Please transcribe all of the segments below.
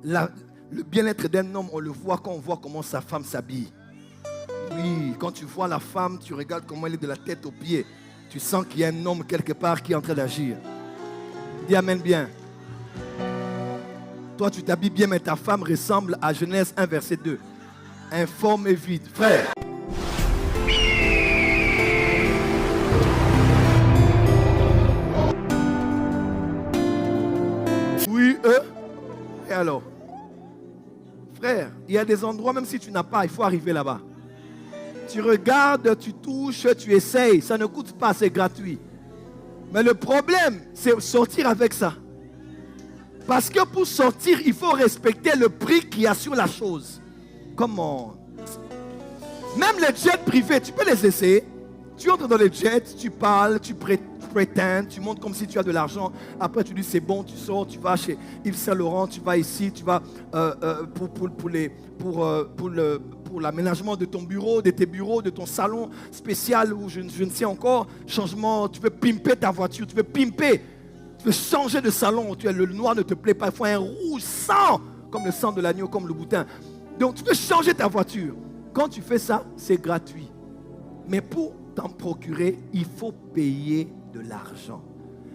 Le bien-être d'un homme, on le voit quand on voit comment sa femme s'habille. Oui, quand tu vois la femme, tu regardes comment elle est de la tête aux pieds. Tu sens qu'il y a un homme quelque part qui est en train d'agir. Dis amen bien. Toi, tu t'habilles bien, mais ta femme ressemble à Genèse 1, verset 2. Informe et vide. Frère. Oui, eux. Et alors? Frère, il y a des endroits, même si tu n'as pas, il faut arriver là-bas. Tu regardes, tu touches, tu essayes. Ça ne coûte pas, c'est gratuit. Mais le problème, c'est sortir avec ça. Parce que pour sortir, il faut respecter le prix qu'il y a sur la chose. Comment? Même les jets privés, tu peux les essayer. Tu entres dans les jets, tu parles, tu prétends, tu montres comme si tu as de l'argent. Après, tu dis c'est bon, tu sors, tu vas chez Yves Saint Laurent, tu vas ici, tu vas pour l'aménagement de ton bureau, de tes bureaux, de ton salon spécial où je ne sais encore, changement, tu veux pimper ta voiture, tu veux pimper, tu veux changer de salon, le noir ne te plaît pas, il faut un rouge sang, comme le sang de l'agneau, comme le boutin. Donc tu veux changer ta voiture. Quand tu fais ça, c'est gratuit. Mais pour t'en procurer, il faut payer de l'argent.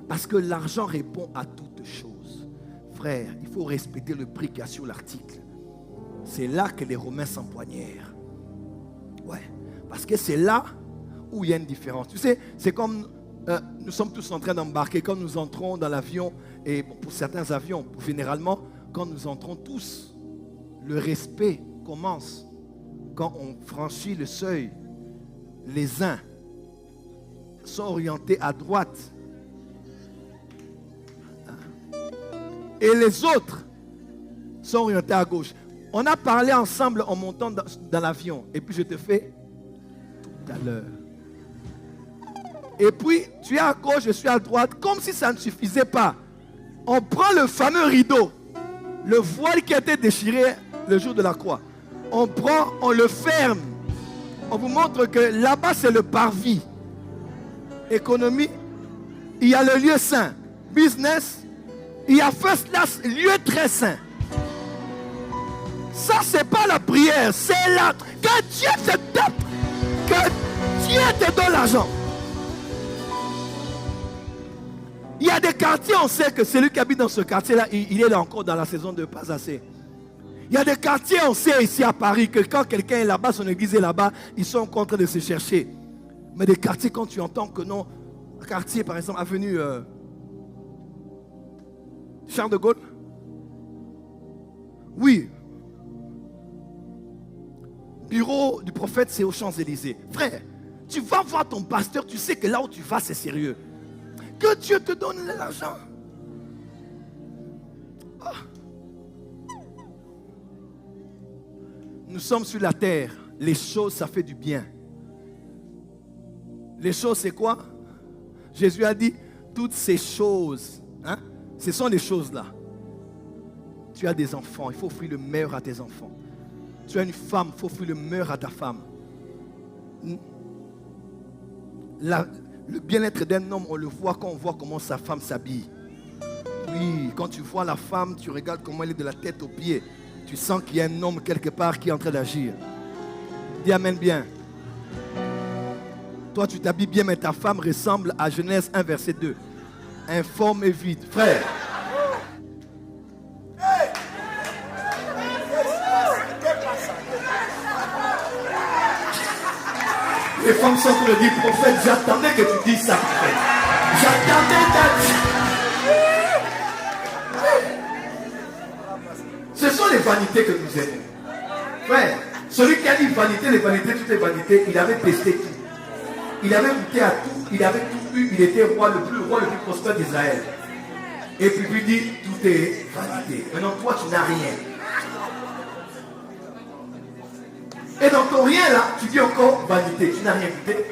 Parce que l'argent répond à toutes choses. Frère, il faut respecter le prix qu'il y a sur l'article. C'est là que les Romains s'empoignèrent. Ouais, parce que c'est là où il y a une différence. Tu sais, c'est comme nous sommes tous en train d'embarquer. Quand nous entrons dans l'avion, et pour certains avions, généralement, quand nous entrons tous, le respect commence quand on franchit le seuil. Les uns sont orientés à droite et les autres sont orientés à gauche. On a parlé ensemble en montant dans l'avion et puis je te fais tout à l'heure. Et puis tu es à gauche, je suis à droite, comme si ça ne suffisait pas. On prend le fameux rideau, le voile qui a été déchiré le jour de la croix. On prend, on le ferme. On vous montre que là-bas, c'est le parvis. Économie, il y a le lieu saint. Business, il y a first class, lieu très saint. Ça, c'est pas la prière, c'est là. Que Dieu te donne, que Dieu te donne l'argent. Il y a des quartiers, on sait que celui qui habite dans ce quartier-là, il est là encore dans la saison de pas assez. Il y a des quartiers, on sait ici à Paris, que quand quelqu'un est là-bas, son église est là-bas, ils sont en train de se chercher. Mais des quartiers, quand tu entends que non, un quartier, par exemple, avenue Charles de Gaulle. Oui. Bureau du prophète, c'est aux Champs-Élysées. Frère, tu vas voir ton pasteur, tu sais que là où tu vas, c'est sérieux. Que Dieu te donne l'argent. Oh. Nous sommes sur la terre. Les choses, ça fait du bien. Les choses, c'est quoi? Jésus a dit, toutes ces choses, hein, ce sont les choses-là. Tu as des enfants, il faut offrir le meilleur à tes enfants. Tu as une femme, il faut offrir le meilleur à ta femme. Le bien-être d'un homme, on le voit quand on voit comment sa femme s'habille. Oui, quand tu vois la femme, tu regardes comment elle est de la tête aux pieds. Tu sens qu'il y a un homme quelque part qui est en train d'agir. Dis amen bien. Toi, tu t'habilles bien, mais ta femme ressemble à Genèse 1, verset 2. Informe et vide. Frère. Les femmes sont pour le dire, prophète, j'attendais que tu dises ça, prophète. J'attendais Ce sont les vanités que nous aimons. Frère, celui qui a dit vanité, les vanités, toutes les vanités, il avait testé tout. Il avait goûté à tout, il avait tout eu, il était roi le plus prospère d'Israël. Et puis lui dit, tout est vanité. Maintenant, toi, tu n'as rien. Et dans ton rien là, tu dis encore vanité, tu n'as rien goûté.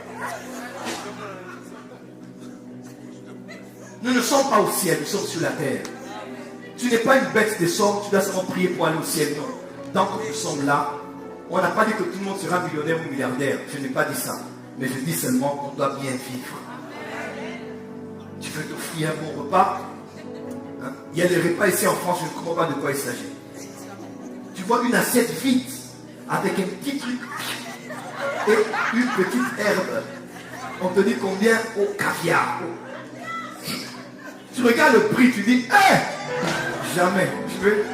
Nous ne sommes pas au ciel, nous sommes sur la terre. Tu n'es pas une bête de somme, tu dois seulement prier pour aller au ciel. Non. Tant que nous sommes là, on n'a pas dit que tout le monde sera millionnaire ou milliardaire. Je n'ai pas dit ça. Mais je dis seulement qu'on doit bien vivre. Tu veux t'offrir un bon repas, hein? Il y a des repas ici en France, je ne comprends pas de quoi il s'agit. vois une assiette vide avec un petit truc et une petite herbe. On te dit combien au caviar. Tu regardes le prix, tu dis, jamais,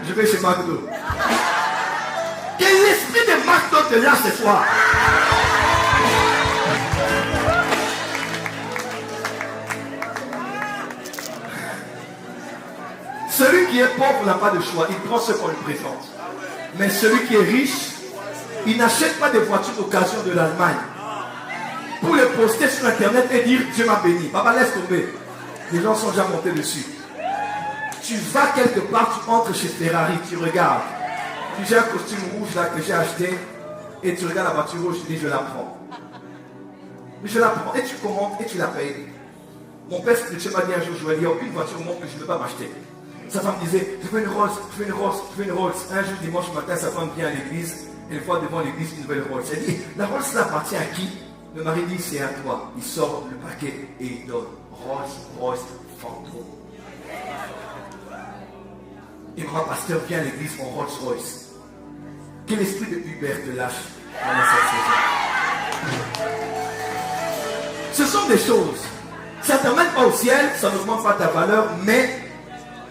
je vais chez McDo. Que l'esprit de McDo te lâche ce soir. Celui qui est pauvre n'a pas de choix, il prend ce qu'on lui présente. Mais celui qui est riche, il n'achète pas de voitures d'occasion de l'Allemagne pour les poster sur internet et dire Dieu m'a béni. Papa, laisse tomber. Les gens sont déjà montés dessus. Tu vas quelque part, tu entres chez Ferrari, tu regardes. Tu j'ai un costume rouge là que j'ai acheté et tu regardes la voiture rouge, tu dis je la prends. Je la prends et tu commandes et tu la payes. Mon père spirituel m'a dit un jour, Joël, il n'y a aucune voiture au monde que je ne veux pas m'acheter. Sa femme disait, je veux une Rolls, je veux une Rolls, je veux une Rolls. Un jour dimanche matin, sa femme vient à l'église et elle voit devant l'église une nouvelle Rolls. Elle dit, la Rolls là appartient à qui? Le mari dit, c'est à toi. Il sort le paquet et il donne Rolls Royce fantôme. Et grand pasteur vient à l'église en Rolls Royce. Quel esprit de Hubert te lâche pendant cette saison? Ce sont des choses. Ça ne t'emmène pas au ciel, ça n'augmente pas ta valeur, mais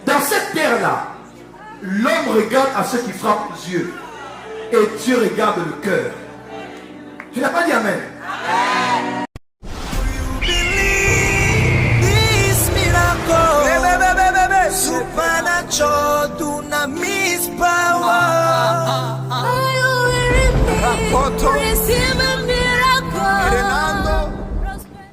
dans cette terre-là, l'homme regarde à ceux qui frappent les yeux et Dieu regarde le cœur. Tu n'as pas dit Amen? Amen. Supernatural dunamis power. Are you hearing me?